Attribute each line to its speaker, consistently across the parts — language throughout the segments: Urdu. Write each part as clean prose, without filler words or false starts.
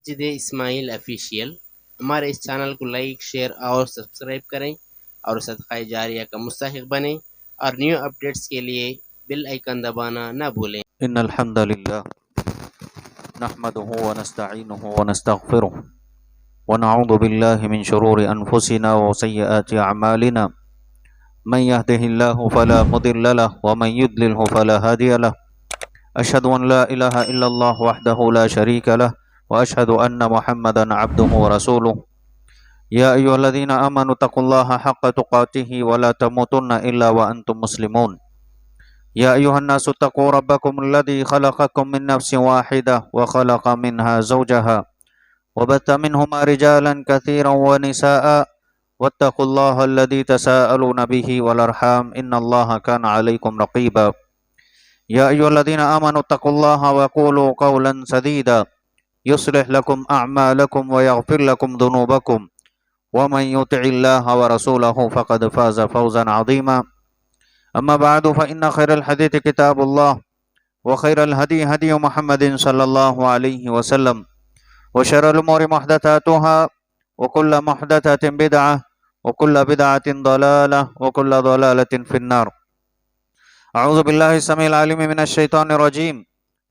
Speaker 1: مسجد اسماعیل آفیشیل۔ ہمارے اس چینل کو لائک، شیئر اور سبسکرائب کریں اور صدقہ جاریہ کا مستحق بنیں، اور نیو اپڈیٹس کے لیے بیل آئیکن دبانا نہ بھولیں۔
Speaker 2: ان الحمد للہ نحمده ونستعینه ونستغفره ونعوذ باللہ من شرور انفسنا وسیئات اعمالنا، من يهده الله فلا مضل له ومن يضلل فلا هادي له، اشهد ان لا الہ الا اللہ وحدہ لا شریک له واشهد ان محمدا عبده ورسوله، یا ایھا الذین آمنوا اتقوا اللہ حق تقاته ولا تموتن الا وانتم مسلمون، یا ایھا الناس اتقوا ربکم الذی خلقکم من نفس واحدہ وخلق منها زوجها وبث منهما رجالا كثيرا ونساء واتقوا الله الذي تساءلون به والارحام ان الله كان عليكم رقيبا، یا ایھا الذین آمنوا اتقوا الله وقولوا قولا سدیدا يصلح لكم اعمالكم ويغفر لكم ذنوبكم ومن يطع الله ورسوله فقد فاز فوزا عظيما، اما بعد فان خير الحديث كتاب الله وخير الهدي هدي محمد صلى الله عليه وسلم وشر الامور محدثاتها وكل محدثة بدعة وكل بدعة ضلالة وكل ضلالة في النار۔ اعوذ باللہ السمیع العلیم من الشیطان الرجیم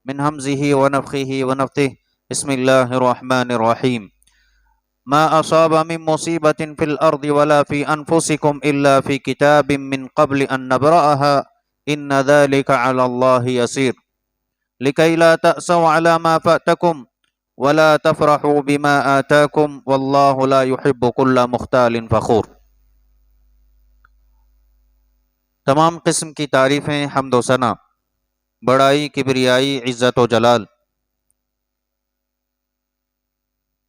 Speaker 2: من ہمزہ ونفخہ ونفثہ، بسم اللہ الرحمن الرحیم۔ ما اصاب من مصیبۃ فی الارض ولا فی انفسکم الا فی کتاب من قبل ان نبرأها ان ذلک علی اللہ یسیر، لکی لا تأسوا علی ما فاتکم ولا تفرحوا بما آتاکم واللہ لا يحب کل مختال فخور۔ تمام قسم کی تعریفیں، حمد و ثنا، بڑائی، کبریائی، عزت و جلال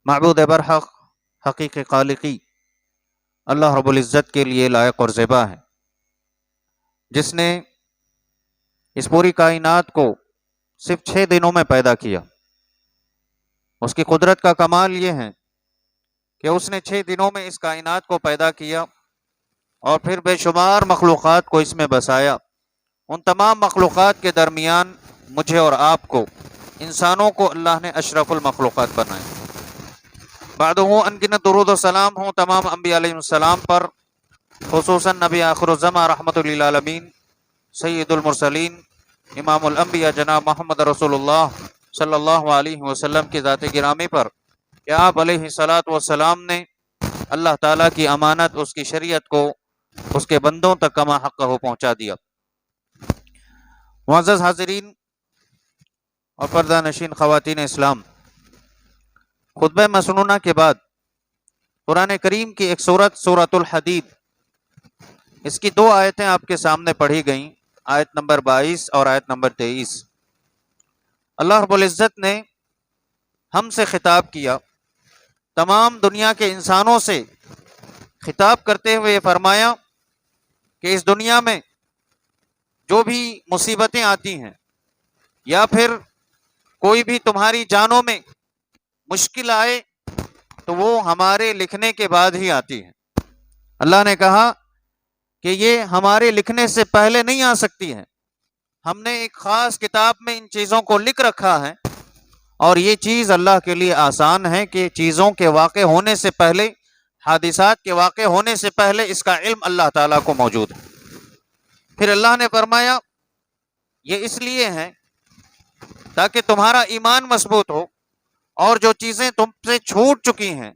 Speaker 2: معبود برحق، حقیقی خالقی اللہ رب العزت کے لیے لائق اور زیبا ہے، جس نے اس پوری کائنات کو صرف 6 دنوں میں پیدا کیا۔ اس کی قدرت کا کمال یہ ہے کہ اس نے 6 دنوں میں اس کائنات کو پیدا کیا اور پھر بے شمار مخلوقات کو اس میں بسایا۔ ان تمام مخلوقات کے درمیان مجھے اور آپ کو، انسانوں کو، اللہ نے اشرف المخلوقات بنایا۔ بعدہ انگنت درود و سلام ہوں تمام انبیاء علیہ السلام پر، خصوصاً نبی آخر الزمان رحمۃ للعالمین، سید المرسلین، امام الانبیاء جناب محمد رسول اللہ صلی اللہ علیہ وسلم کی ذات گرامی پر، کہ آپ علیہ الصلاۃ والسلام نے اللہ تعالیٰ کی امانت، اس کی شریعت کو اس کے بندوں تک کما حق ہو پہنچا دیا۔ معزز حاضرین اور پردہ نشین خواتین اسلام، خطبہ مسنونہ کے بعد قرآن کریم کی ایک سورت، سورۃ الحدید، اس کی 2 آیتیں آپ کے سامنے پڑھی گئیں، آیت نمبر 22 اور آیت نمبر 23۔ اللہ رب العزت نے ہم سے خطاب کیا، تمام دنیا کے انسانوں سے خطاب کرتے ہوئے یہ فرمایا کہ اس دنیا میں جو بھی مصیبتیں آتی ہیں یا پھر کوئی بھی تمہاری جانوں میں مشکل آئے تو وہ ہمارے لکھنے کے بعد ہی آتی ہے۔ اللہ نے کہا کہ یہ ہمارے لکھنے سے پہلے نہیں آ سکتی ہے، ہم نے ایک خاص کتاب میں ان چیزوں کو لکھ رکھا ہے، اور یہ چیز اللہ کے لیے آسان ہے کہ چیزوں کے واقع ہونے سے پہلے، حادثات کے واقع ہونے سے پہلے اس کا علم اللہ تعالیٰ کو موجود ہے۔ پھر اللہ نے فرمایا یہ اس لیے ہے تاکہ تمہارا ایمان مضبوط ہو، اور جو چیزیں تم سے چھوٹ چکی ہیں،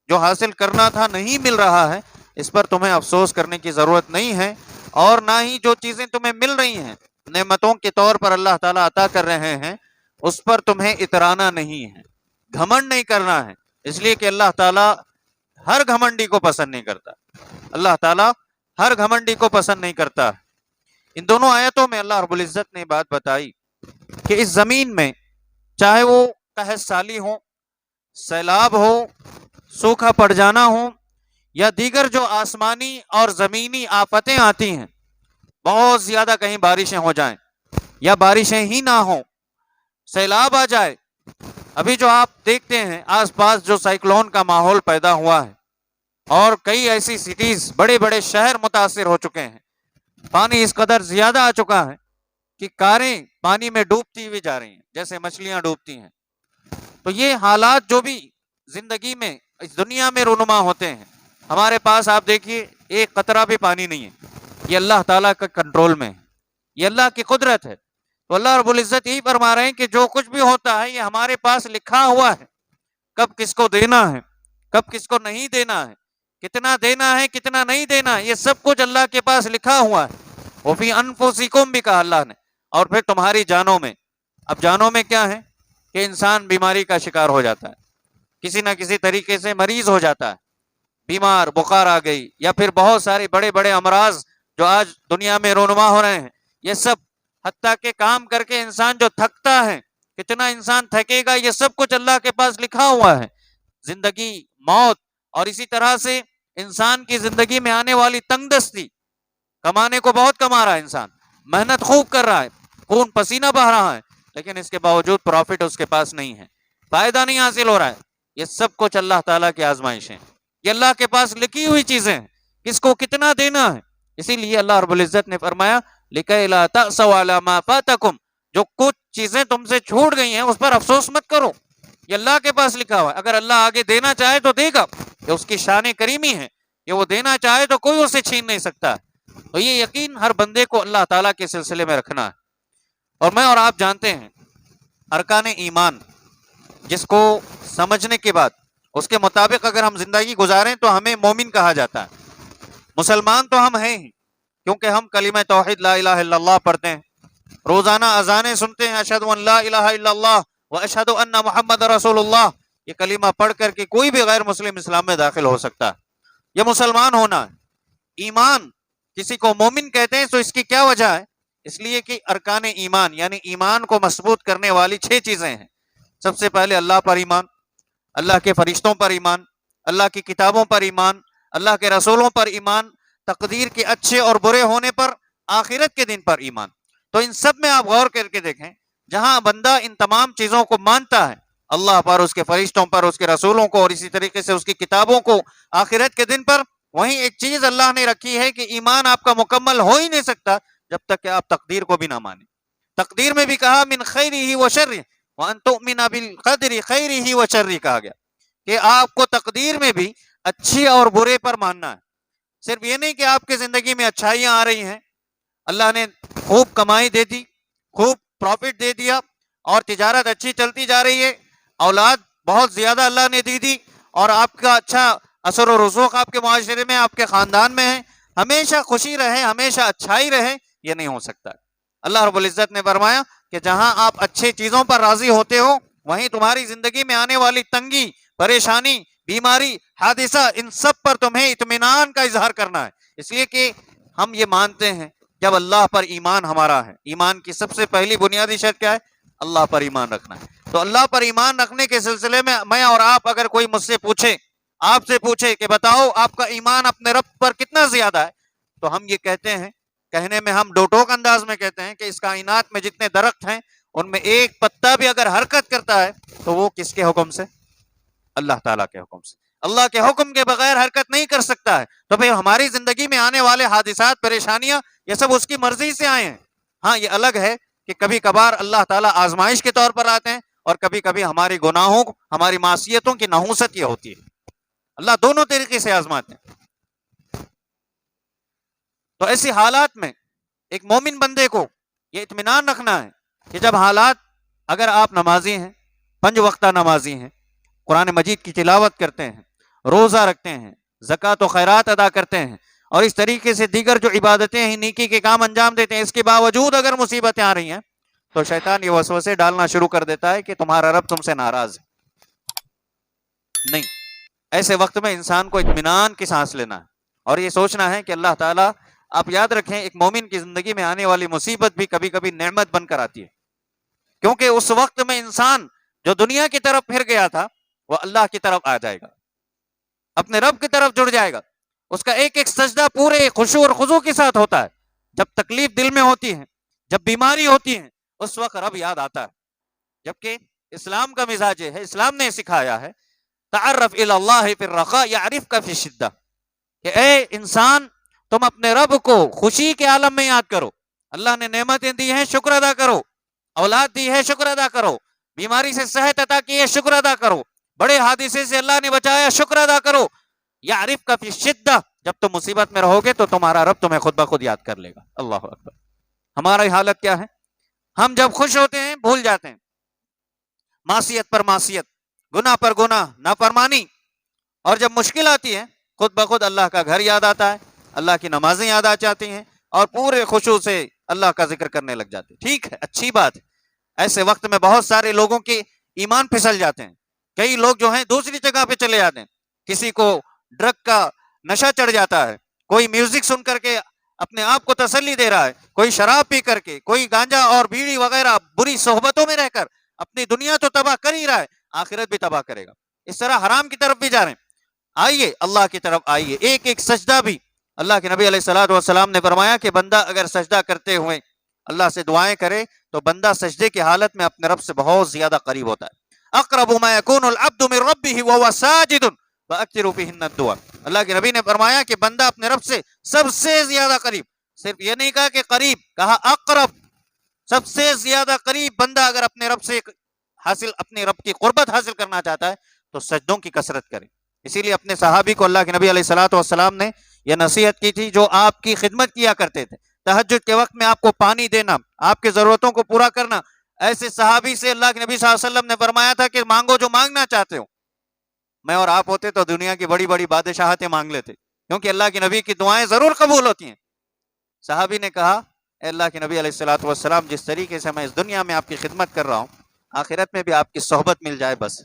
Speaker 2: جو حاصل کرنا تھا نہیں مل رہا ہے، اس پر تمہیں افسوس کرنے کی ضرورت نہیں ہے، اور نہ ہی جو چیزیں تمہیں مل رہی ہیں نعمتوں کے طور پر اللہ تعالیٰ عطا کر رہے ہیں، اس پر تمہیں اترانا نہیں ہے، گھمنڈ نہیں کرنا ہے، اس لیے کہ اللہ تعالیٰ ہر گھمنڈی کو پسند نہیں کرتا۔ اللہ تعالیٰ ہر گھمنڈی کو پسند نہیں کرتا۔ ان دونوں آیتوں میں اللہ رب العزت نے بات بتائی کہ اس زمین میں چاہے وہ قحط سالی ہو، سیلاب ہو، سوکھا پڑ جانا ہو، یا دیگر جو آسمانی اور زمینی آفتیں آتی ہیں، بہت زیادہ کہیں بارشیں ہو جائیں یا بارشیں ہی نہ ہوں، سیلاب آ جائے، ابھی جو آپ دیکھتے ہیں آس پاس جو سائیکلون کا ماحول پیدا ہوا ہے، اور کئی ایسی سٹیز، بڑے بڑے شہر متاثر ہو چکے ہیں، پانی اس قدر زیادہ آ چکا ہے کہ کاریں پانی میں ڈوبتی ہوئی جا رہی ہیں جیسے مچھلیاں ڈوبتی ہیں۔ تو یہ حالات جو بھی زندگی میں اس دنیا میں رونما ہوتے ہیں، ہمارے پاس آپ دیکھیے ایک قطرہ بھی پانی نہیں ہے، یہ اللہ تعالیٰ کا کنٹرول میں ہے، یہ اللہ کی قدرت ہے۔ تو اللہ رب العزت یہی فرما رہے ہیں کہ جو کچھ بھی ہوتا ہے یہ ہمارے پاس لکھا ہوا ہے، کب کس کو دینا ہے، کب کس کو نہیں دینا ہے، کتنا دینا ہے کتنا نہیں دینا ہے، یہ سب کچھ اللہ کے پاس لکھا ہوا ہے۔ وفی انفسکم بھی کہا اللہ نے، اور پھر تمہاری جانوں میں۔ اب جانوں میں کیا ہے کہ انسان بیماری کا شکار ہو جاتا ہے، کسی نہ کسی طریقے سے مریض ہو جاتا ہے، بیمار، بخار آ گئی، یا پھر بہت سارے بڑے بڑے امراض جو آج دنیا میں رونما ہو رہے ہیں، یہ سب، حتیٰ کہ کام کر کے انسان جو تھکتا ہے، کتنا انسان تھکے گا، یہ سب کچھ اللہ کے پاس لکھا ہوا ہے۔ زندگی، موت، اور اسی طرح سے انسان کی زندگی میں آنے والی تنگ دستی، کمانے کو بہت کما رہا ہے انسان، محنت خوب کر رہا ہے، خون پسینہ بہہ رہا ہے، لیکن اس کے باوجود پروفٹ اس کے پاس نہیں ہے، فائدہ نہیں حاصل ہو رہا ہے۔ یہ سب کچھ اللہ تعالیٰ کی آزمائش ہے، یہ اللہ کے پاس لکھی ہوئی چیزیں ہیں، کس کو کتنا دینا ہے۔ اسی لیے اللہ رب العزت نے فرمایا لِكَيْ لَا تَأْسَوْا عَلَىٰ مَا فَاتَكُمْ، جو کچھ چیزیں تم سے چھوٹ گئی ہیں اس پر افسوس مت کرو، یہ اللہ کے پاس لکھا ہوا ہے۔ اگر اللہ آگے دینا چاہے تو دے گا، یہ اس کی شان کریمی ہے، یہ وہ دینا چاہے تو کوئی اسے چھین نہیں سکتا۔ تو یہ یقین ہر بندے کو اللہ تعالیٰ کے سلسلے میں رکھنا ہے۔ اور میں اور آپ جانتے ہیں ارکان ایمان، جس کو سمجھنے کے بعد اس کے مطابق اگر ہم زندگی گزاریں تو ہمیں مومن کہا جاتا ہے۔ مسلمان تو ہم ہیں ہی، کیونکہ ہم کلمہ توحید لا الہ الا اللہ پڑھتے ہیں، روزانہ اذانیں سنتے ہیں، اشہد ان لا الہ الا اللہ و اشہد ان محمد رسول اللہ، یہ کلمہ پڑھ کر کے کوئی بھی غیر مسلم اسلام میں داخل ہو سکتا ہے، یہ مسلمان ہونا ہے۔ ایمان کسی کو مومن کہتے ہیں تو اس کی کیا وجہ ہے؟ اس لیے کہ ارکان ایمان یعنی ایمان کو مضبوط کرنے والی 6 چیزیں ہیں۔ سب سے پہلے اللہ پر ایمان، اللہ کے فرشتوں پر ایمان، اللہ کی کتابوں پر ایمان، اللہ کے رسولوں پر ایمان، تقدیر کے اچھے اور برے ہونے پر، آخرت کے دن پر ایمان۔ تو ان سب میں آپ غور کر کے دیکھیں، جہاں بندہ ان تمام چیزوں کو مانتا ہے، اللہ پر، اس کے فرشتوں پر، اس کے رسولوں کو، اور اسی طریقے سے اس کی کتابوں کو، آخرت کے دن پر، وہیں ایک چیز اللہ نے رکھی ہے کہ ایمان آپ کا مکمل ہو ہی نہیں سکتا جب تک کہ آپ تقدیر کو بھی نہ مانیں۔ تقدیر میں بھی کہا من خیرہ و شرہ وان تؤمن بالقدر خیرہ و شرہ کہا گیا کہ آپ کو تقدیر میں بھی اچھی اور برے پر ماننا ہے۔ صرف یہ نہیں کہ آپ کی زندگی میں اچھائیاں آ رہی ہیں، اللہ نے خوب کمائی دے دی، خوب پروفٹ دے دیا، اور تجارت اچھی چلتی جا رہی ہے، اولاد بہت زیادہ اللہ نے دی اور آپ کا اچھا اثر و رسوخ آپ کے معاشرے میں، آپ کے خاندان میں ہے، ہمیشہ خوشی رہے، ہمیشہ اچھائی رہے، یہ نہیں ہو سکتا۔ اللہ رب العزت نے فرمایا کہ جہاں آپ اچھے چیزوں پر راضی ہوتے ہو، وہیں تمہاری زندگی میں آنے والی تنگی، پریشانی، بیماری، حادثہ، ان سب پر تمہیں اطمینان کا اظہار کرنا ہے۔ اس لیے کہ ہم یہ مانتے ہیں جب اللہ پر ایمان ہمارا ہے، ایمان کی سب سے پہلی بنیادی شرط کیا ہے؟ اللہ پر ایمان رکھنا ہے۔ تو اللہ پر ایمان رکھنے کے سلسلے میں اور آپ اگر کوئی مجھ سے پوچھے، آپ سے پوچھے کہ بتاؤ آپ کا ایمان اپنے رب پر کتنا زیادہ ہے، تو ہم یہ کہتے ہیں، کہنے میں ہم ڈوٹوک انداز میں کہتے ہیں کہ اس کائنات میں جتنے درخت ہیں ان میں ایک پتا بھی اگر حرکت کرتا ہے تو وہ کس کے حکم سے؟ اللہ تعالیٰ کے حکم سے۔ اللہ کے حکم کے بغیر حرکت نہیں کر سکتا ہے۔ تو پھر ہماری زندگی میں آنے والے حادثات، پریشانیاں، یہ سب اس کی مرضی سے آئے ہیں۔ ہاں یہ الگ ہے کہ کبھی کبھار اللہ تعالیٰ آزمائش کے طور پر آتے ہیں، اور کبھی کبھی ہماری گناہوں، ہماری معصیتوں کی نحوست یہ ہوتی ہے۔ اللہ دونوں طریقے سے آزماتے ہیں۔ تو ایسی حالات میں ایک مومن بندے کو یہ اطمینان رکھنا ہے کہ جب حالات، اگر آپ نمازی ہیں، 5 وقتہ نمازی ہیں، قرآن مجید کی تلاوت کرتے ہیں، روزہ رکھتے ہیں، زکوٰۃ و خیرات ادا کرتے ہیں، اور اس طریقے سے دیگر جو عبادتیں ہیں، نیکی کے کام انجام دیتے ہیں، اس کے باوجود اگر مصیبتیں آ رہی ہیں تو شیطان یہ وسوسے ڈالنا شروع کر دیتا ہے کہ تمہارا رب تم سے ناراض ہے۔ نہیں، ایسے وقت میں انسان کو اطمینان کی سانس لینا ہے اور یہ سوچنا ہے کہ اللہ تعالیٰ، آپ یاد رکھیں ایک مومن کی زندگی میں آنے والی مصیبت بھی کبھی کبھی نعمت بن کر آتی ہے، کیونکہ اس وقت میں انسان جو دنیا کی طرف پھر گیا تھا وہ اللہ کی طرف آ جائے گا، اپنے رب کی طرف جڑ جائے گا۔ اس کا ایک ایک سجدہ پورے خشوع اور خضوع کے ساتھ ہوتا ہے۔ جب تکلیف دل میں ہوتی ہے، جب بیماری ہوتی ہے، اس وقت رب یاد آتا ہے۔ جبکہ اسلام کا مزاج ہے، اسلام نے سکھایا ہے تعرف الی اللہ فی الرخاء یعرفک فی الشدہ، کہ اے انسان تم اپنے رب کو خوشی کے عالم میں یاد کرو، اللہ نے نعمتیں دی ہیں شکر ادا کرو، اولاد دی ہے شکر ادا کرو، بیماری سے صحت عطا کی ہے شکر ادا کرو، بڑے حادثے سے اللہ نے بچایا شکر ادا کرو، یعرف کا فی شدہ، جب تم مصیبت میں رہو گے تو تمہارا رب تمہیں خود بخود یاد کر لے گا۔ اللہ اکبر۔ ہماری حالت کیا ہے؟ ہم جب خوش ہوتے ہیں بھول جاتے ہیں، معصیت پر معصیت، گناہ پر گناہ، نافرمانی، اور جب مشکل آتی ہے خود بخود اللہ کا گھر یاد آتا ہے، اللہ کی نمازیں یاد آ جاتی ہیں، اور پورے خشوع سے اللہ کا ذکر کرنے لگ جاتے ہیں۔ ٹھیک ہے، اچھی بات ہے، ایسے وقت میں بہت سارے لوگوں کے ایمان پھسل جاتے ہیں، کئی لوگ جو ہیں دوسری جگہ پہ چلے جاتے ہیں، کسی کو ڈرگ کا نشہ چڑھ جاتا ہے، کوئی میوزک سن کر کے اپنے آپ کو تسلی دے رہا ہے، کوئی شراب پی کر کے، کوئی گانجا اور بیڑی وغیرہ بری صحبتوں میں رہ کر اپنی دنیا تو تباہ کر ہی رہا ہے، آخرت بھی تباہ کرے گا۔ اس طرح حرام کی طرف بھی جا رہے ہیں۔ آئیے اللہ کی طرف آئیے، ایک ایک سجدہ بھی اللہ کے نبی علیہ الصلوۃ والسلام نے فرمایا کہ بندہ اگر سجدہ کرتے ہوئے اللہ سے دعائیں کرے تو بندہ سجدے کی حالت میں اپنے رب سے بہت زیادہ قریب ہوتا ہے۔ اقرب ما یکون العبد من ربہ وهو ساجد فاکثروا فیہن الدعاء۔ اللہ کے نبی نے فرمایا کہ بندہ اپنے رب سے سب سے زیادہ قریب، صرف یہ نہیں کہا کہ قریب، کہا اقرب، سب سے زیادہ قریب بندہ اگر اپنے رب سے اپنے رب کی قربت حاصل کرنا چاہتا ہے تو سجدوں کی کثرت کرے۔ اسی لیے اپنے صحابی کو اللہ کے نبی علیہ الصلوۃ والسلام نے یہ نصیحت کی تھی، جو آپ کی خدمت کیا کرتے تھے، تہجد کے وقت میں آپ کو پانی دینا، آپ کی ضرورتوں کو پورا کرنا۔ ایسے صحابی سے اللہ کے نبی صلی اللہ علیہ وسلم نے فرمایا تھا کہ مانگو جو مانگنا چاہتے ہو۔ میں اور آپ ہوتے تو دنیا کی بڑی بڑی بادشاہتیں مانگ لیتے، کیونکہ اللہ کے نبی کی دعائیں ضرور قبول ہوتی ہیں۔ صحابی نے کہا اے اللہ کے نبی علیہ الصلوۃ والسلام، جس طریقے سے میں اس دنیا میں آپ کی خدمت کر رہا ہوں، آخرت میں بھی آپ کی صحبت مل جائے، بس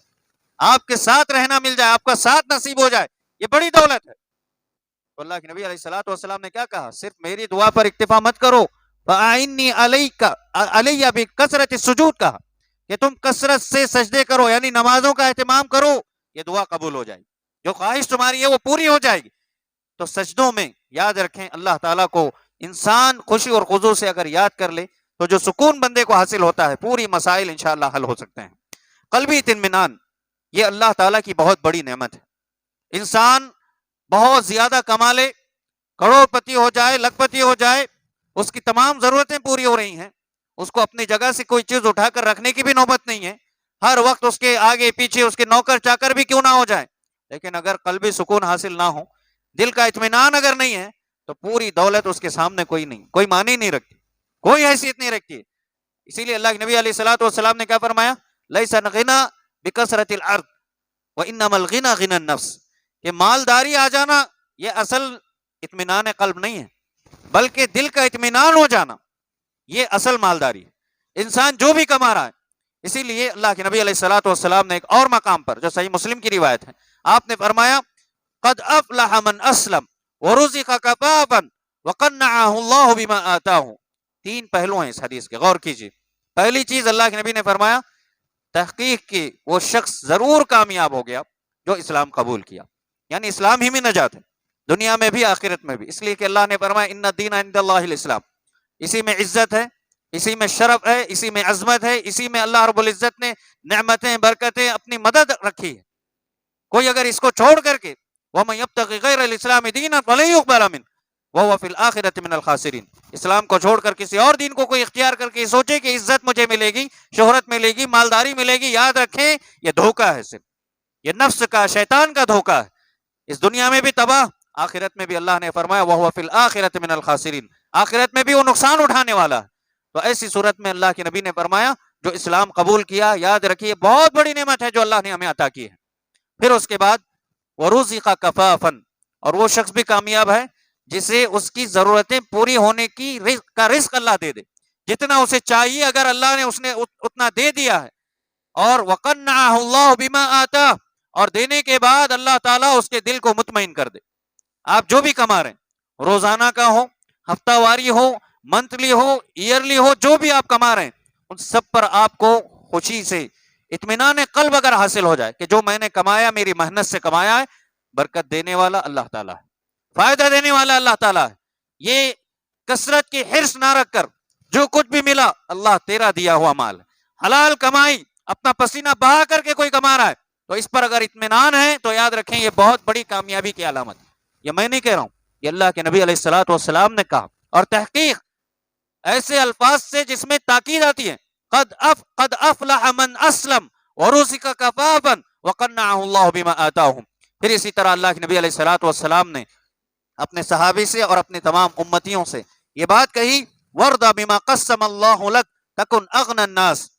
Speaker 2: آپ کے ساتھ رہنا مل جائے، آپ کا ساتھ نصیب ہو جائے، یہ بڑی دولت ہے۔ تو اللہ کے نبی علیہ الصلوۃ والسلام نے کیا کہا؟ صرف میری دعا پر اکتفا مت کرو، فَأَعِنِّي عَلَيَّ بِكَثْرَةِ السُّجُودِ، کہا کہ تم کثرت سے سجدے کرو، یعنی نمازوں کا اہتمام کرو، یہ دعا قبول ہو جائے گی، جو خواہش تمہاری ہے وہ پوری ہو جائے گی۔ تو سجدوں میں یاد رکھیں اللہ تعالیٰ کو انسان خوشی اور خضوع سے اگر یاد کر لے تو جو سکون بندے کو حاصل ہوتا ہے، پوری مسائل انشاءاللہ حل ہو سکتے ہیں۔ قلبی اطمینان یہ اللہ تعالیٰ کی بہت بڑی نعمت ہے۔ انسان بہت زیادہ کما لے، کروڑ پتی ہو جائے، لکھ پتی ہو جائے، اس کی تمام ضرورتیں پوری ہو رہی ہیں، اس کو اپنی جگہ سے کوئی چیز اٹھا کر رکھنے کی بھی نوبت نہیں ہے، ہر وقت اس کے آگے پیچھے اس کے نوکر چاکر بھی کیوں نہ ہو جائے، لیکن اگر قلبی سکون حاصل نہ ہو، دل کا اطمینان اگر نہیں ہے، تو پوری دولت اس کے سامنے کوئی نہیں، کوئی معنی نہیں رکھتی، کوئی حیثیت نہیں رکھتی۔ اسی لیے اللہ کے نبی علیہ الصلوۃ والسلام نے کیا فرمایا؟ لیس الغنی بکثرت الارض وانما الغنی غنی النفس، کہ مالداری آ جانا یہ اصل اطمینان قلب نہیں ہے، بلکہ دل کا اطمینان ہو جانا یہ اصل مالداری ہے۔ انسان جو بھی کما رہا ہے، اسی لیے اللہ کے نبی علیہ الصلوۃ والسلام نے ایک اور مقام پر، جو صحیح مسلم کی روایت ہے، آپ نے فرمایا قد افلح من اسلم ورزق کفافا وقنعه اللہ بما آتاہ۔ تین پہلو ہیں اس حدیث کے، غور کیجیے۔ پہلی چیز اللہ کے نبی نے فرمایا تحقیق کی وہ شخص ضرور کامیاب ہو گیا جو اسلام قبول کیا، یعنی اسلام ہی میں نجات ہے، دنیا میں بھی آخرت میں بھی، اس لیے کہ اللہ نے فرمایا ان الدین عند اللہ الاسلام، اسی میں عزت ہے، اسی میں شرف ہے، اسی میں عظمت ہے، اسی میں اللہ رب العزت نے نعمتیں برکتیں اپنی مدد رکھی ہے۔ کوئی اگر اس کو چھوڑ کر کے وَمَن يَبْتَغِ غَيْرَ الْإِسْلَامِ دِينًا فَلَن يُقْبَلَ مِنْهُ وَهُوَ فِي الْآخِرَةِ مِنَ الْخَاسِرِينَ، اسلام کو چھوڑ کر کسی اور دین کو کوئی اختیار کر کے سوچے کہ عزت مجھے ملے گی، شہرت ملے گی، مالداری ملے گی، یاد رکھیں یہ دھوکہ ہے، صرف یہ نفس کا، شیطان کا دھوکہ ہے، اس دنیا میں بھی تباہ، آخرت میں بھی اللہ نے فرمایا وَهُوَ فِي الْآخِرَةِ مِنَ الْخَاسِرِينَ، آخرت میں بھی وہ نقصان اٹھانے والا ہے۔ تو ایسی صورت میں اللہ کے نبی نے فرمایا جو اسلام قبول کیا، یاد رکھیے بہت بڑی نعمت ہے جو اللہ نے ہمیں عطا کی ہے۔ پھر اس کے بعد وَرُزِقَ كَفَافًا، اور وہ شخص بھی کامیاب ہے جسے اس کی ضرورتیں پوری ہونے کی کا رزق اللہ دے دے، جتنا اسے چاہیے اگر اللہ نے اتنا دے دیا ہے، اور وَقَنَّعَهُ اللَّهُ بِمَا آتَاهُ، اور دینے کے بعد اللہ تعالیٰ اس کے دل کو مطمئن کر دے۔ آپ جو بھی کما رہے ہیں، روزانہ کا ہو، ہفتہ واری ہو، منتھلی ہو، ایئرلی ہو، جو بھی آپ کما رہے ہیں، ان سب پر آپ کو خوشی سے اطمینان قلب اگر حاصل ہو جائے کہ جو میں نے کمایا میری محنت سے کمایا ہے، برکت دینے والا اللہ تعالیٰ ہے، فائدہ دینے والا اللہ تعالیٰ ہے، یہ کثرت کی حرص نہ رکھ کر جو کچھ بھی ملا اللہ تیرا دیا ہوا مال ہے، حلال کمائی اپنا پسینہ بہا کر کے کوئی کما رہا ہے، تو اس پر اگر اطمینان ہے تو یاد رکھیں یہ بہت بڑی کامیابی کی علامت ہے۔ یہ میں نہیں کہہ رہا ہوں، یہ اللہ کے نبی علیہ الصلوۃ والسلام نے کہا، اور تحقیق ایسے الفاظ سے جس میں تاکید آتی ہے، قد افلح من اسلم ورزق کفافا وقنعه اللہ بما آتاهم. پھر اسی طرح اللہ کے نبی علیہ الصلوۃ والسلام نے اپنے صحابی سے اور اپنے تمام امتیوں سے یہ بات کہی، وَرْضَ بِمَا قَسَّمَ اللَّهُ لَكَ تَكُنْ أَغْنَى النَّاسِ.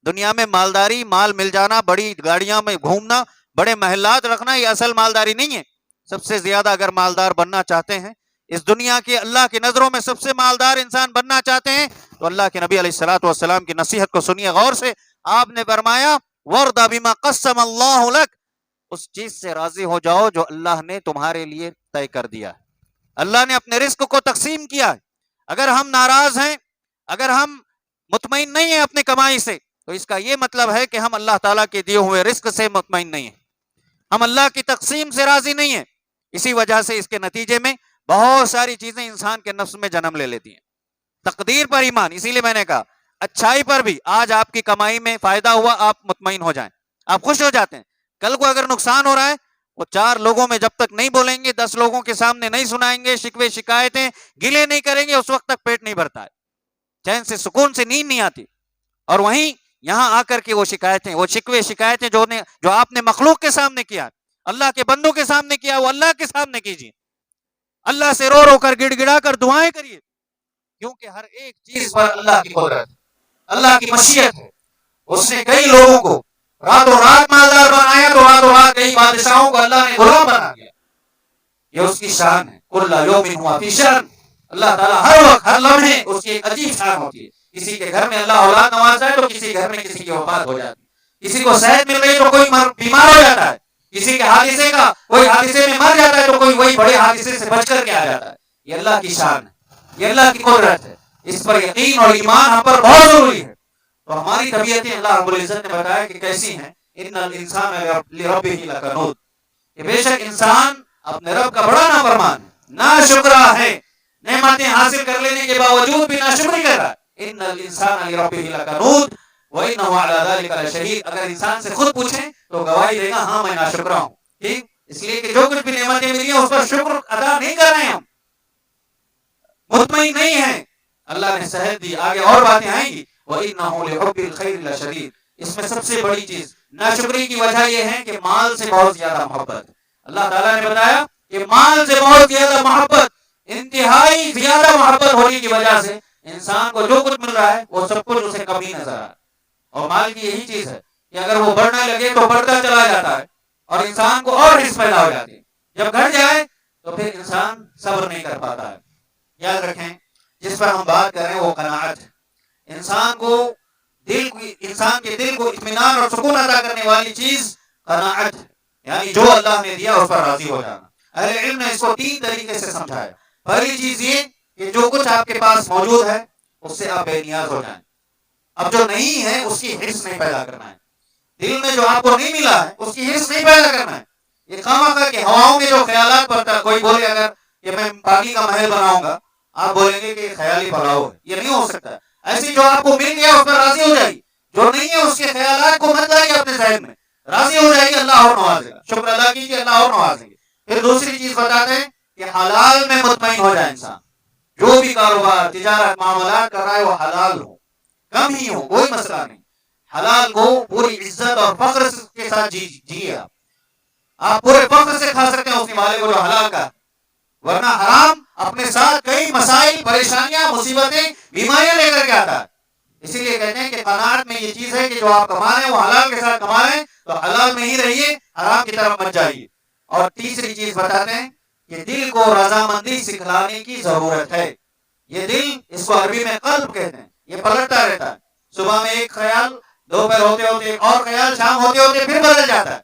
Speaker 2: دنیا میں مالداری، مال مل جانا، بڑی گاڑیاں میں گھومنا، بڑے محلات رکھنا، یہ اصل مالداری نہیں ہے. سب سے زیادہ اگر مالدار بننا چاہتے ہیں اس دنیا کے، اللہ کی نظروں میں سب سے مالدار انسان بننا چاہتے ہیں، تو اللہ کے نبی علیہ الصلوۃ والسلام کی نصیحت کو سنیے غور سے. آپ نے فرمایا وَرْضَ بِمَا قَسَّمَ اللَّهُ لَكَ، اس چیز سے راضی ہو جاؤ جو اللہ نے تمہارے لیے طے کر دیا. اللہ نے اپنے رزق کو تقسیم کیا. اگر ہم ناراض ہیں، اگر ہم مطمئن نہیں ہیں اپنے کمائی سے، تو اس کا یہ مطلب ہے کہ ہم اللہ تعالیٰ کے دیے ہوئے رزق سے مطمئن نہیں ہیں، ہم اللہ کی تقسیم سے راضی نہیں ہیں. اسی وجہ سے اس کے نتیجے میں بہت ساری چیزیں انسان کے نفس میں جنم لے لیتی ہیں. تقدیر پر ایمان، اسی لیے میں نے کہا اچھائی پر بھی، آج آپ کی کمائی میں فائدہ ہوا آپ مطمئن ہو جائیں، آپ خوش ہو جاتے ہیں. کل کو اگر نقصان ہو رہا ہے، وہ 4 لوگوں میں جب تک نہیں بولیں گے، 10 لوگوں کے سامنے نہیں سنائیں گے، شکوے شکایتیں گلے نہیں کریں گے، اس وقت تک پیٹ نہیں بھرتا ہے، چین سے سکون سے نیند نہیں آتی. اور وہیں یہاں آ کر کے وہ شکایتیں، وہ شکوے شکایتیں جو آپ نے مخلوق کے سامنے کیا، اللہ کے بندوں کے سامنے کیا، وہ اللہ کے سامنے کیجیے. اللہ سے رو رو کر گڑ گڑا کر دعائیں کریے، کیونکہ ہر ایک چیز پر اللہ کی قدرت، اللہ کی مشیت ہے. اس نے کئی لوگوں کو راتوں رات مالدار بنایا، تو راتوں رات کئی بادشاہوں کو اللہ نے غلام بنا دیا. یہ اس کی شان ہے. کل یوم ہوا فی شان. اللہ تعالیٰ ہر وقت ہر لمحے اس کی ایک عجیب شان ہوتی ہے. کسی کے گھر میں اللہ اولاد نوازتا ہے تو کسی گھر میں کسی کی وفات ہو جاتی ہے، کسی کو صحت مل رہی تو کوئی بیمار ہو جاتا ہے، کسی کے حادثے کا کوئی حادثے میں مر جاتا ہے تو کوئی وہی بڑے حادثے سے بچ کر کے آ جاتا ہے. یہ اللہ کی شان ہے، یہ اللہ کی قدرت ہے. اس پر یقین اور ایمان ہم پر بہت ضروری ہے. تو ہماری طبیعتیں اللہ رب العزت نے بتایا کہ کیسی ہیں. ان الانسان لربہ لکنود، کہ بے شک انسان اپنے رب کا بڑا نافرمان ہے، ناشکرا ہے، نعمتیں حاصل کر لینے کے باوجود بھی ناشکری کر رہا ہے. ان الانسان لربہ لکنود وانہ علی ذلک لشہید. اگر انسان سے خود پوچھیں تو گواہی دے گا ہاں میں ناشکرا ہوں. ٹھیک، اس لیے کہ جو کچھ بھی نعمتیں ملی ہیں اس پر شکر ادا نہیں کر رہے ہیں، ہم مطمئن نہیں ہیں. اللہ نے صحت دی، آگے اور باتیں آئیں گی. وَإِنَّهُ لِحُبِّ الْخَيْرِ لَشَدِيدٌ. اس میں سب سے بڑی چیز ناشکری کی وجہ یہ ہے کہ مال سے بہت زیادہ محبت. اللہ تعالیٰ نے بتایا کہ مال سے بہت زیادہ محبت، انتہائی زیادہ محبت ہونے کی وجہ سے انسان کو جو کچھ مل رہا ہے وہ سب کچھ اسے کمی نظر آ رہا ہے. اور مال کی یہی چیز ہے کہ اگر وہ بڑھنے لگے تو بڑھتا چلا جاتا ہے اور انسان کو اور حس پیدا ہو جاتی ہے. جب گھٹ جائے تو پھر انسان صبر نہیں کر پاتا ہے. یاد رکھیں جس پر ہم بات کر رہے ہیں وہ قناعت ہے. انسان کے دل کو اطمینان اور سکون عطا کرنے والی چیز قناعت ہے، یعنی جو اللہ نے دیا اس پر راضی ہو جانا. اہل علم نے اس کو 3 طریقے سے سمجھایا. پہلی چیز یہ کہ جو کچھ آپ کے پاس موجود ہے اس سے آپ بے نیاز ہو جائیں. اب جو نہیں ہے اس کی حرص نہیں پیدا کرنا ہے. دل میں جو آپ کو نہیں ملا ہے اس کی حرص نہیں پیدا کرنا ہے. یہ خواہ کہ ہواؤں میں جو خیالات پڑتا ہے، کوئی بولے اگر کہ میں پانی کا محل بناؤں گا، آپ بولیں گے کہ خیالی پلاؤ ہے، یہ نہیں ہو سکتا. ایسی جو آپ کو مل گیا اس پر راضی ہو جائے گی، جو نہیں ہے اس کے خیالات کو مت لائیے اپنے ذہن میں، راضی ہو جائے گی، اللہ اور نوازے گا. شکر ادا کیجیے، اللہ اور نوازیں گے. پھر دوسری چیز بتاتے ہیں کہ حلال میں مطمئن ہو جائے انسان. جو بھی کاروبار تجارت معاملات کر رہا ہے وہ حلال ہو، کم ہی ہو، کوئی مسئلہ نہیں. حلال کو پوری عزت اور فخر کے ساتھ جیے. آپ پورے فخر سے کھا سکتے ہیں اس والے کو جو حلال کا، ورنہ حرام اپنے ساتھ کئی مسائل، پریشانیاں، مصیبتیں، بیماریاں لے کر کے آتا ہے. اسی لیے کہتے ہیں کہ قناعت میں یہ چیز ہے کہ جو آپ کما رہے ہیں وہ حلال کے ساتھ کما رہے ہیں تو حلال میں ہی رہیے، حرام کی طرف مت جائیے. اور تیسری چیز بتاتے ہیں کہ دل کو رضامندی سکھلانے کی ضرورت ہے. یہ دل، اس کو عربی میں قلب کہتے ہیں، یہ پلٹتا رہتا ہے. صبح میں ایک خیال، دوپہر ہوتے ہوتے ایک اور خیال، شام ہوتے ہوتے پھر بدل جاتا ہے.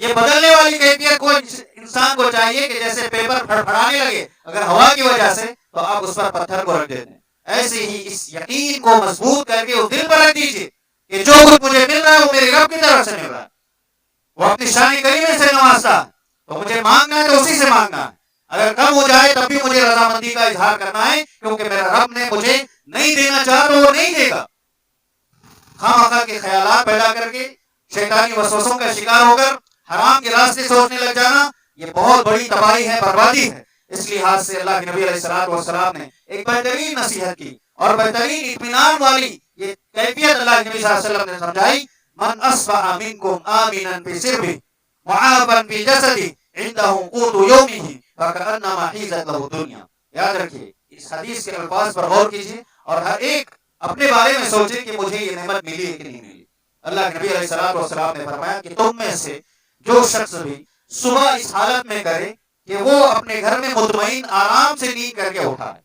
Speaker 2: یہ بدلنے والی کیفیت کو انسان کو چاہیے کہ جیسے پیپر پھڑپھڑانے لگے اگر ہوا کی وجہ سے تو آپ اس پر پتھر کو رکھ دیتے ہیں، ایسے ہی اس یقین کو مضبوط کر کے اس دل پر رکھ دیجیے کہ جو کچھ مجھے مل رہا ہے وہ میرے رب کی طرف سے مل رہا ہے. وہ اپنی شان کریمہ سے نوازتا ہے تو مجھے مانگنا ہے تو اسی سے مانگنا ہے. اگر کم ہو جائے تب بھی مجھے رضامندی کا اظہار کرنا ہے، کیونکہ میرا رب نے مجھے نہیں دینا چاہا تو وہ نہیں دے گا. خواہ کے خیالات پیدا کر کے شیطانی وسوسوں کا شکار ہو کر حرام کے راستے سوچنے لگ جانا، یہ بہت بڑی تباہی ہے، بربادی ہے. اس لحاظ سے اللہ کے نبی علیہ الصلوۃ والسلام نے ایک بہترین نصیحت کی اور بہترین اطمینان والی یہ کیفیت اللہ کے نبی صلی اللہ علیہ وسلم نے سمجھائی، من اصبح منکم آمنا فی سربہ معافا فی جسدہ عنده قوت یومہ فکأنما حیزت لہ دنیا. یاد رکھیے اس حدیث کے الفاظ پر غور کیجیے اور ہر ایک اپنے بارے میں سوچے کہ مجھے یہ نعمت ملی ہے کہ نہیں ملی. اللہ کے نبی علیہ الصلوۃ والسلام نے فرمایا کہ تم میں سے جو شخص بھی صبح اس حالت میں کرے کہ وہ اپنے گھر میں مطمئن آرام سے نیند کر کے اٹھا ہے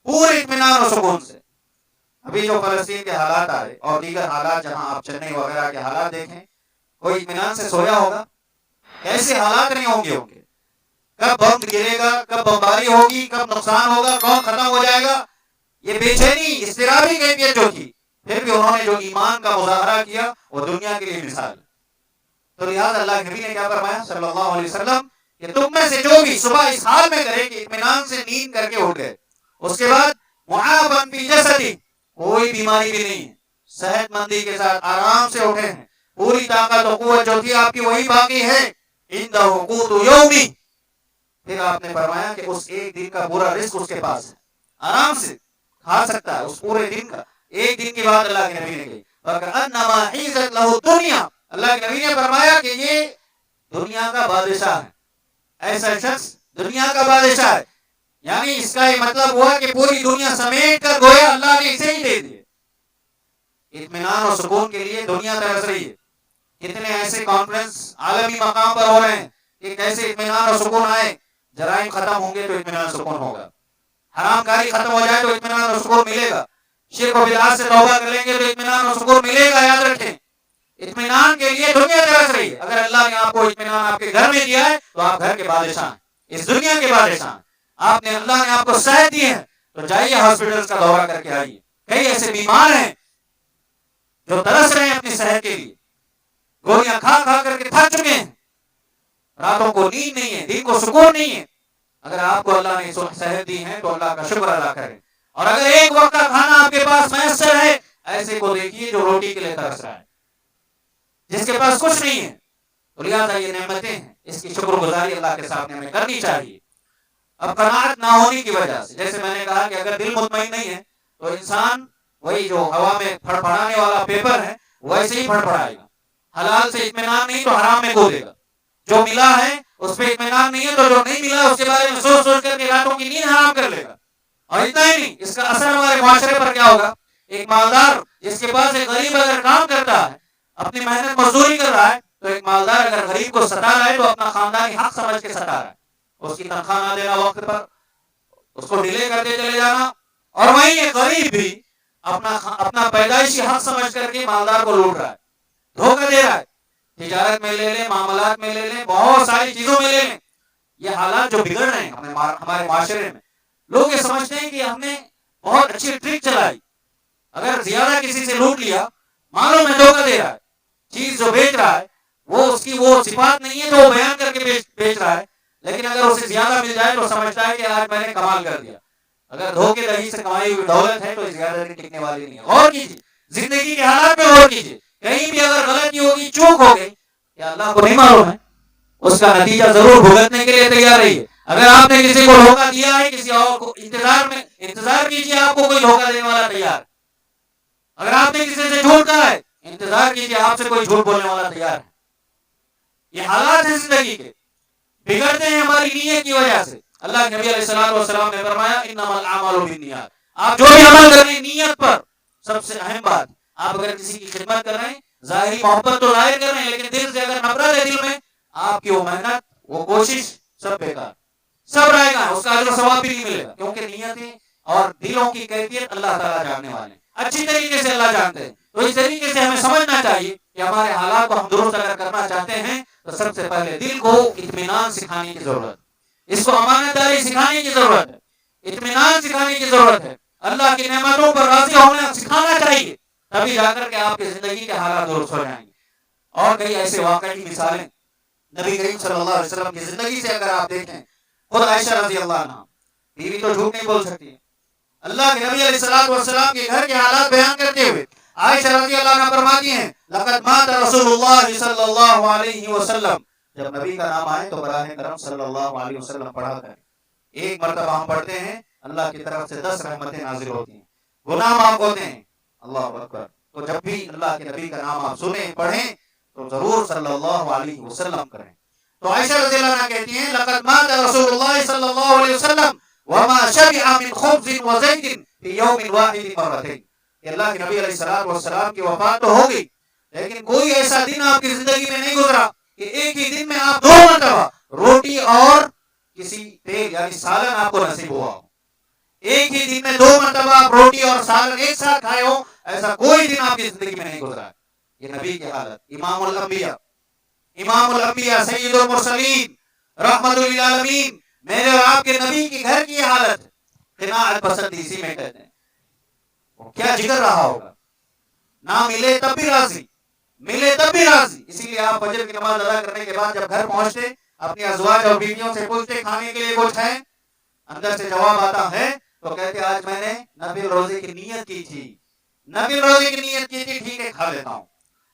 Speaker 2: پورے اطمینان و سکون سے. ابھی جو فلسطین کے حالات آئے اور دیگر حالات جہاں آپ چنئی وغیرہ کے حالات دیکھیں، کوئی اطمینان سے سویا ہوگا؟ کیسے حالات نہیں ہوں گے کب بم گرے گا، کب بمباری ہوگی، کب نقصان ہوگا، کون ختم ہو جائے گا، یہ بے چینی اضطرابی کیفیت جو تھی، پھر بھی انہوں نے جو ایمان کا مظاہرہ کیا وہ دنیا کے لیے مثال. تو لہٰذا اللہ کے نبی نے کیا فرمایا صلی اللہ علیہ وسلم کہ تم میں سے جو بھی صبح اس حال میں کرے کہ اطمینان سے نیند کر کے اٹھ گئے، اس کے بعد معافا فی جسدہ، کوئی بیماری بھی نہیں ہے، صحت مندی کے ساتھ آرام سے اٹھے ہیں، پوری طاقت و قوت جو تھی آپ کی وہی باقی ہے، عنده قوت یومی. پھر آپ نے فرمایا کہ اس ایک دن کا پورا رزق اس کے پاس ہے، آرام سے کھا سکتا ہے اس پورے دن کا. ایک دن کی بات اللہ کے نبی نے کہی، وَكَأَنَّمَا حِيزَتْ لَهُ الدُّنْيَا. اللہ کے نبی نے فرمایا کہ یہ دنیا کا بادشاہ ہے، ایسا شخص دنیا کا بادشاہ ہے. یعنی اس کا یہ مطلب ہوا کہ پوری دنیا سمیٹ کر گویا اللہ نے اسے ہی دے دیے. اطمینان و سکون کے لیے دنیا ترس رہی ہے. کتنے ایسے کانفرنس عالمی مقام پر ہو رہے ہیں کہ کیسے اطمینان و سکون آئے. جرائم ختم ہوں گے تو اطمینان و سکون ہوگا، حرام کاری ختم ہو جائے تو اطمینان و سکون ملے گا، شرک و بدعات سے توبہ کر لیں گے تو اطمینان و سکون ملے گا. یاد رکھیں اطمینان کے لیے دنیا ترس رہی ہے. اگر اللہ نے آپ کو اطمینان آپ کے گھر میں دیا ہے تو آپ گھر کے بادشاہ ہیں، اس دنیا کے بادشاہ ہیں. آپ نے اللہ نے آپ کو صحت دی ہے تو جائیے ہاسپٹل کا دورہ کر کے آئیے. کئی ایسے بیمار ہیں جو ترس رہے ہیں اپنی صحت کے لیے، گولیاں کھا کھا کر کے تھک چکے ہیں، راتوں کو نیند نہیں ہے، دن کو سکون نہیں ہے. اگر آپ کو اللہ نے صحت دی ہے تو اللہ کا شکر ادا کریں. اور اگر ایک وقت کا کھانا آپ کے پاس میسر ہے، ایسے کو دیکھیے جو روٹی کے لیے ترس رہا ہے، جس کے پاس کچھ نہیں ہے. تو لہٰذا یہ نعمتیں ہیں، اس کی شکر گزاری اللہ کے سامنے ہمیں کرنی چاہیے. اب قناعت نہ ہونے کی وجہ سے، جیسے میں نے کہا کہ اگر دل مطمئن نہیں ہے تو انسان وہی جو ہوا میں پھڑپڑانے والا پیپر ہے ویسے ہی پھڑپڑائے گا. حلال سے اطمینان نہیں تو حرام میں کودے گا. جو ملا ہے اس پہ اطمینان نہیں ہے تو جو نہیں ملا اس کے بارے میں سوچ سوچ کر کے راتوں کی نیند حرام کر لے گا. اور اتنا ہی نہیں، اس کا اثر ہمارے معاشرے پر کیا ہوگا. ایک مالدار جس کے پاس ایک غریب اگر کام کرتا ہے، اپنی محنت مزدوری کر رہا ہے، تو ایک مالدار اگر غریب کو ستا رہا ہے تو اپنا خاندانی حق سمجھ کے ستا رہا ہے. اس کی تنخواہ نہ دینا وقت پر، اس کو ڈیلے کرتے چلے جانا. اور وہیں ایک غریب بھی اپنا پیدائشی حق سمجھ کر کے مالدار کو لوٹ رہا ہے، دھوکہ دے رہا ہے. تجارت میں لے لیں، معاملات میں لے لیں، بہت ساری چیزوں میں لے لیں. یہ حالات جو بگڑ رہے ہیں ہمارے معاشرے میں، لوگ یہ سمجھتے ہیں کہ ہم نے بہت اچھی ٹرک چلائی. اگر زیادہ کسی سے لوٹ لیا، معلوم ہے دھوکہ دے رہا ہے. چیز جو بیچ رہا ہے وہ اس کی وہ صفات نہیں ہے جو وہ بیان کر کے بیچ رہا ہے، لیکن اگر اسے زیادہ مل جائے تو سمجھتا ہے کہ آج میں نے کمال کر دیا. اگر دھوکے دہی سے کمائی ہوئی دولت ہے تو زیادہ دن ٹکنے والی نہیں ہے. غور کیجیے، زندگی کے حالات میں غور کیجیے. کہیں بھی اگر غلطی ہوگی، چوک ہو گئی، کیا اللہ کو نہیں معلوم ہے؟ اس کا نتیجہ ضرور بھگتنے کے لیے تیار رہیے. اگر آپ نے کسی کو دھوکہ دیا ہے، کسی اور کو انتظار کیجیے، آپ کو کوئی دھوکہ دینے والا تیار. اگر آپ نے کسی سے جھوٹ کہا ہے، انتظار کیجیے آپ سے کوئی جھوٹ بولنے والا تیار ہے. یہ حالات ہیں زندگی کے، بگڑتے ہیں ہماری نیت کی وجہ سے. اللہ کے نبی علیہ الصلوۃ والسلام نے فرمایا انما الاعمال بالنیات. آپ جو بھی عمل کر رہے ہیں نیت پر سب سے اہم بات. آپ اگر کسی کی خدمت کر رہے ہیں، ظاہری محبت تو ظاہر کر رہے ہیں، لیکن دل سے اگر نفرت ہے دل میں، آپ کی وہ محنت، وہ کوشش سب بیکار، سب رہے گا. اس کا اجر و ثواب بھی نہیں ملے گا، کیونکہ نیتیں اور دلوں کی کیفیت اللہ تعالیٰ جاننے والے ہیں، اچھی طریقے سے اللہ جانتے ہیں. تو اس طریقے سے ہمیں سمجھنا چاہیے کہ ہمارے حالات کو ہم درست اگر کرنا چاہتے ہیں تو سب سے پہلے دل کو اطمینان سکھانے کی ضرورت ہے، اس کو امانت داری سکھانے کی ضرورت ہے، اطمینان سکھانے کی ضرورت ہے. اللہ کی نعمتوں پر راضی ہونا سکھانا چاہیے، تبھی جا کر کے آپ کی زندگی کے حالات درست ہو جائیں گے. اور کئی ایسے واقعی مثالیں نبی کریم صلی اللہ علیہ وسلم کی زندگی سے اگر آپ دیکھیں، خود عائشہ رضی اللہ عنہ، بیوی تو جھوٹ نہیں بول سکتی. اللہ کے نبی علیہ الصلوۃ والسلام کے گھر کے حالات بیان کرتے ہوئے عائشہ رضی اللہ عنہ فرماتی ہیں لقد مات رسول اللہ صلی اللہ علیہ وسلم. جب نبی کا نام آئے تو براہ کرم صلی اللہ علیہ وسلم پڑھا کریں. ایک مرتبہ ہم پڑھتے ہیں، اللہ کی طرف سے 10 رحمتیں نازل ہوتی ہیں. گناہ معاف ہوتے ہیں. اللہ اکبر. تو جب بھی اللہ کے نبی کا نام آپ سنیں پڑھیں تو ضرور صلی اللہ علیہ وسلم کریں. تو عائشہ رضی اللہ عنہ کہتی ہیں لقد مات رسول اللہ صلی اللہ علیہ وسلم وما شبع من خبز وزيت في يوم واحد مرتين. کہ اللہ کے نبی علیہ الصلوۃ والسلام کی وفات تو ہو گئی لیکن کوئی ایسا دن آپ کی زندگی میں نہیں گزرا کہ ایک ہی دن میں آپ دو مرتبہ روٹی اور کسی تیل یعنی سالن آپ کو نصیب ہوا ہو. ایک ہی دن میں دو مرتبہ آپ روٹی اور سالن ایک ساتھ کھائے ہو ایسا کوئی دن آپ کی زندگی میں نہیں گزرا. یہ نبی کی حالت. امام الانبیاء سید المرسلین رحمت للعالمین میرے اور آپ کے نبی کے گھر کی حالت. قناعت پسند اسی میں کہتے ہیں. کیا جگر رہا ہوگا. نہ ملے تب بھی راضی, ملے تب بھی راضی. اسی لیے آپ فجر کی نماز ادا کرنے کے بعد جب گھر پہنچتے اپنی ازواج اور بیویوں سے پوچھتے کھانے کے لیے کچھ ہے, اندر سے جواب آتا ہے تو کہتے آج میں نے نفل روزے کی نیت کی تھی, نفل روزے کی نیت کی تھی, ٹھیک ہے کھا لیتا ہوں.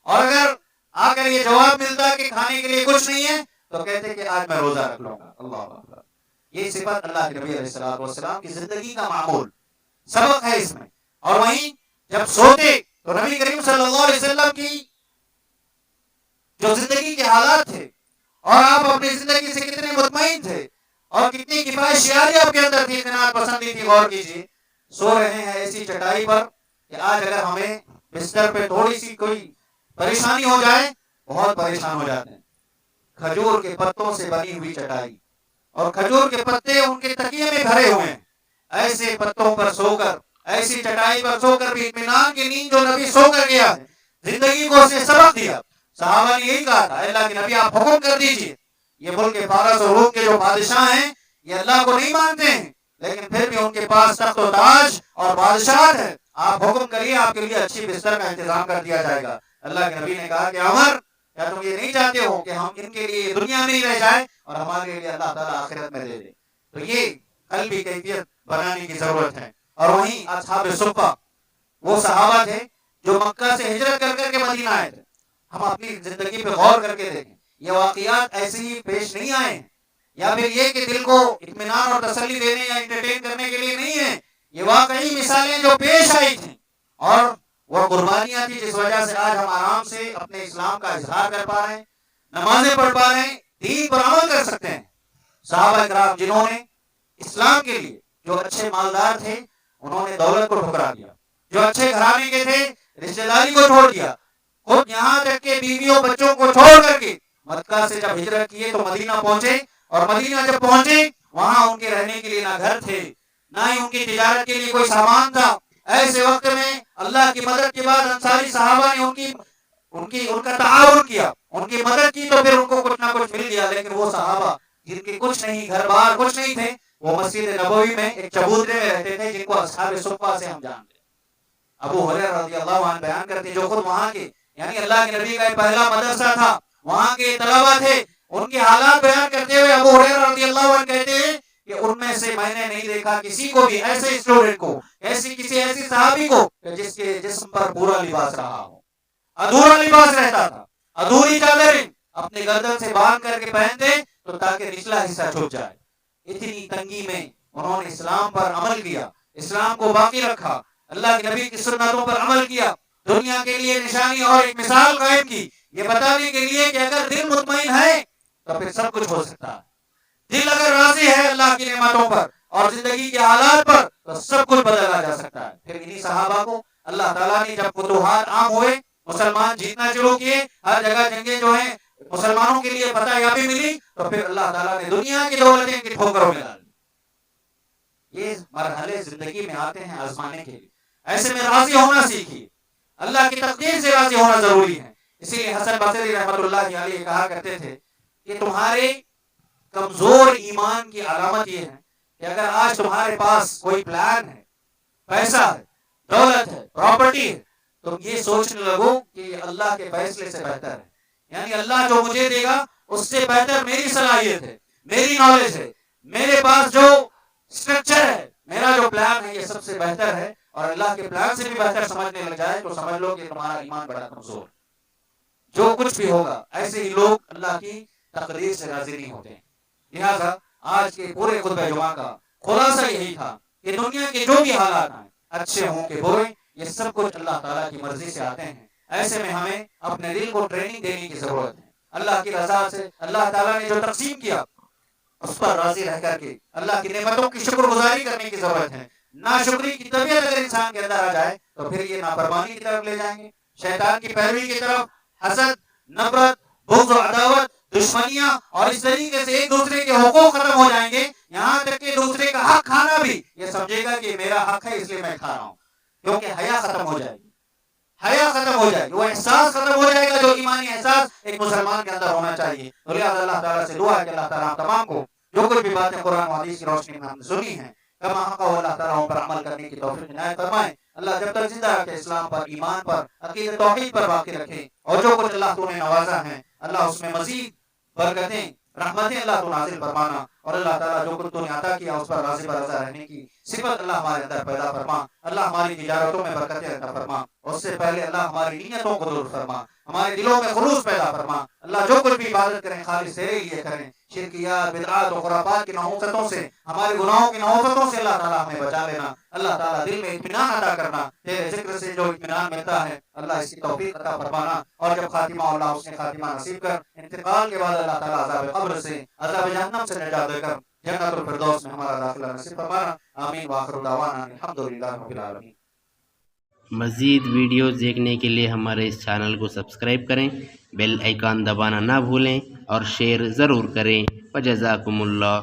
Speaker 2: اور اگر آ کر یہ جواب ملتا کہ کھانے کے لیے کچھ نہیں ہے تو کہتے کہ آج میں روزہ رکھ لوں گا. اللہ اکبر. یہ صفت اللہ کے نبی علیہ الصلوۃ والسلام کی زندگی کا معمول سبق ہے اس میں. اور وہیں جب سوتے تو نبی کریم صلی اللہ علیہ وسلم کی جو زندگی کے حالات تھے اور آپ اپنی زندگی سے کتنے مطمئن تھے اور کتنی کفایت شیاری آپ کے اندر تھی, قناعت پسندی تھی. غور کیجیے, سو رہے ہیں ایسی چٹائی پر کہ آج اگر ہمیں بستر پہ تھوڑی سی کوئی پریشانی ہو جائے بہت پریشان ہو جاتے ہیں. کھجور کے پتوں سے بنی ہوئی چٹائی اور کھجور کے پتے ان کے تکیے میں بھرے ہوئے ہیں. ایسے پتوں پر سو کر, ایسی چٹائی پر سو کر بھی اطمینان کی نیند جو نبی سو کر گیا ہے, زندگی کو اس نے سبق دیا. صحابہ نے یہی کہا تھا اللہ کے نبی آپ حکم کر دیجیے. یہ ملک فارس اور روم کے جو بادشاہ ہیں یہ اللہ کو نہیں مانتے ہیں لیکن پھر بھی ان کے پاس تخت و تاج اور بادشاہت ہے. آپ حکم کریے آپ کے لیے اچھی بستر کا انتظام کر دیا جائے گا. اللہ کے نبی نے کہا کہ عمر کیا تم یہ نہیں چاہتے ہو کہ ہم ان کے لیے دنیا میں ہی رہ جائے اور ہمارے لیے اللہ تعالیٰ آخرت میں دے دے. تو یہ قلبی کیفیت بنانے کی ضرورت ہے. اور وہیں اصحاب صفہ وہ صحابہ تھے جو مکہ سے ہجرت کر کر کے مدینہ آئے تھے. ہم اپنی زندگی پہ غور کر کے دیکھیں یہ واقعات ایسے ہی پیش نہیں آئے ہیں یا پھر یہ کہ دل کو اطمینان اور تسلی دینے یا انٹرٹین کرنے کے لیے نہیں ہے. یہ واقعی مثالیں جو پیش آئی تھیں اور وہ قربانیاں تھی جس وجہ سے آج ہم آرام سے اپنے اسلام کا اظہار کر پا رہے ہیں, نمازیں پڑھ پا رہے ہیں, دین پر عمل کر سکتے ہیں. صحابہ کرام جنہوں نے اسلام کے لیے جو اچھے مالدار تھے انہوں نے دولت کو ٹھکرا دیا, جو اچھے گھرانے کے تھے رشتہ داری کو چھوڑ دیا, خود یہاں تک کہ بیویوں بچوں کو چھوڑ کر کے مکہ سے جب ہجرت کیے تو مدینہ پہنچے اور مدینہ جب پہنچے وہاں ان کے رہنے کے لیے نہ گھر تھے نہ ہی ان کی تجارت کے لیے کوئی سامان تھا. ایسے وقت میں اللہ کی مدد کے بعد انصاری صحابہ نے ان کا تعاون کیا, ان کی مدد کی تو پھر ان کو کچھ نہ کچھ مل گیا. لیکن وہ صحابہ جن کے کچھ نہیں گھر بار کچھ نہیں تھے وہ مسجد نبوی میں ایک چبوترے میں رہتے تھے جن کو اصحاب صفہ سے ہم جانتے ہیں. ابو ہریرہ رضی اللہ عنہ بیان کرتے ہیں جو خود وہاں کے یعنی اللہ کے نبی کا پہلا مدرسہ تھا, وہاں کے طلبہ تھے, ان کے حالات بیان کرتے ہوئے ابو ہریرہ رضی اللہ عنہ کہتے ہیں کہ ان میں سے میں نے نہیں دیکھا کسی کو بھی ایسے اسٹوڈنٹ کو کسی ایسی صحابی کو جس کے جسم پر پورا لباس رہا ہو. ادھورا لباس رہتا تھا, ادھوری چادریں اپنے گردن سے باندھ کر کے پہنتے تو تاکہ نچلا حصہ چھپ جائے. اتنی تنگی میں انہوں نے اسلام پر عمل کیا, اسلام کو باقی رکھا, اللہ کے نبی کی سنتوں پر عمل کیا, دنیا کے لیے نشانی اور ایک مثال قائم کی یہ بتانے کے لیے کہ اگر دل مطمئن ہے تو پھر سب کچھ ہو سکتا ہے. دل اگر راضی ہے اللہ کی نعمتوں پر اور زندگی کے حالات پر تو سب کچھ بدلا جا سکتا ہے. پھر انہی صحابہ کو اللہ تعالیٰ نے جب فتوحات عام ہوئے, مسلمان جیتنا شروع کیے, ہر جگہ جنگیں جو ہیں مسلمانوں کے لیے فتح یابی ملی تو پھر اللہ تعالیٰ نے دنیا کی دولتیں کی ٹھوکروں میں ڈال دی. یہ مرحلے زندگی میں آتے ہیں آزمانے کے لیے. ایسے میں راضی ہونا سیکھیے, اللہ کی تقدیر سے راضی ہونا ضروری ہے. اسی لیے حسن بصری رحمۃ اللہ علیہ کہا کرتے تھے کہ تمہارے کمزور ایمان کی علامت یہ ہے کہ اگر آج تمہارے پاس کوئی پلان ہے, پیسہ ہے, دولت ہے, پراپرٹی ہے, تم یہ سوچنے لگو کہ یہ اللہ کے فیصلے سے بہتر ہے, یعنی اللہ جو مجھے دے گا اس سے بہتر میری صلاحیت ہے, میری نالج ہے, میرے پاس جو اسٹرکچر ہے, میرا جو پلان ہے یہ سب سے بہتر ہے, اور اللہ کے پلان سے بھی بہتر سمجھنے لگ جائے تو سمجھ لو کہ تمہارا ایمان بڑا کمزور. جو کچھ بھی ہوگا ایسے ہی لوگ اللہ کی تقدیر سے راضی نہیں ہوتے. لہذا آج کے پورے خطبہ جمعہ کا خلاصہ یہی تھا کہ دنیا کے جو بھی حالات ہیں اچھے ہوں کہ برے، یہ سب کچھ اللہ تعالیٰ کی مرضی سے آتے ہیں. ایسے میں ہمیں اپنے دل کو ٹریننگ دینے کی ضرورت ہے. اللہ کی رضا سے اللہ تعالیٰ نے جو تقسیم کیا اس پر راضی رہ کر کے اللہ کی نعمتوں کی شکر گزاری کرنے کی ضرورت ہے. ناشکری کی طبیعت اگر انسان کے اندر آ جائے تو پھر یہ نافرمانی کی طرف لے جائیں گے، شیطان کی پیروی کی طرف، حسد، نفرت، بغض و عداوت، دشمنیاں، اور اس طریقے سے ایک دوسرے کے حقوق ختم ہو جائیں گے. یہاں تک کہ دوسرے کا حق کھانا بھی یہ سمجھے گا کہ میرا حق ہے اس لیے میں کھا رہا ہوں، کیونکہ حیا ختم ہو جائے گی. حیا ختم ہو جائے گی، وہ احساس ختم ہو جائے گا جو ایمانی احساس ایک مسلمان کے اندر ہونا چاہیے. تو لہٰذا اللہ تعالیٰ سے دعا ہے کہ اللہ تعالیٰ تمام کو جو کوئی بھی باتیں قرآن و حدیث کی روشنی میں ہم نے سنی ہیں کما حق اللہ تعالیٰ پر عمل کرنے کی توفیق عنایت فرمائے. اللہ جب تک زندہ رکھے اسلام پر، ایمان پر، عقیدت توحید پر باقی رکھے، اور جو کچھ اللہ تو نے نوازا ہے اللہ اس میں مزید برکتیں رحمتیں اللہ تو نازل فرمانا، اور اللہ تعالیٰ جو کچھ تو نے عطا کیا اس پر راضی برضا رہنے کی صفت اللہ ہمارے اندر پیدا فرما. اللہ ہماری تجارتوں میں برکتیں عطا فرما، اس سے پہلے اللہ ہماری نیتوں کو دور فرما، ہمارے دلوں میں خلوص پیدا فرما. اللہ جو کچھ بھی عبادت کریں خالص تیرے لیے کریں. شرکیات، بدعات و خرافات کی نحوستوں سے، ہمارے گناہوں کی نحوستوں سے اللہ تعالیٰ ہمیں بچا لینا. اللہ تعالیٰ دل میں اطمینان عطا کرنا، تیرے ذکر سے جو اطمینان ملتا ہے اللہ اس کی توفیق عطا فرمانا. اور جب خاتمہ اللہ اس نے خاتمہ نصیب کر انتقال کے بعد اللہ تعالیٰ عذاب قبر سے، عذاب جہنم سے نجات دے کر جنت الفردوس میں ہمارا داخلہ نصیب فرمانا. آمین وآخر دعوانا الحمدللہ رب العالمین.
Speaker 1: مزید ویڈیوز دیکھنے کے لیے ہمارے اس چینل کو سبسکرائب کریں، بیل آئیکن دبانا نہ بھولیں اور شیئر ضرور کریں. وجزاکم اللہ.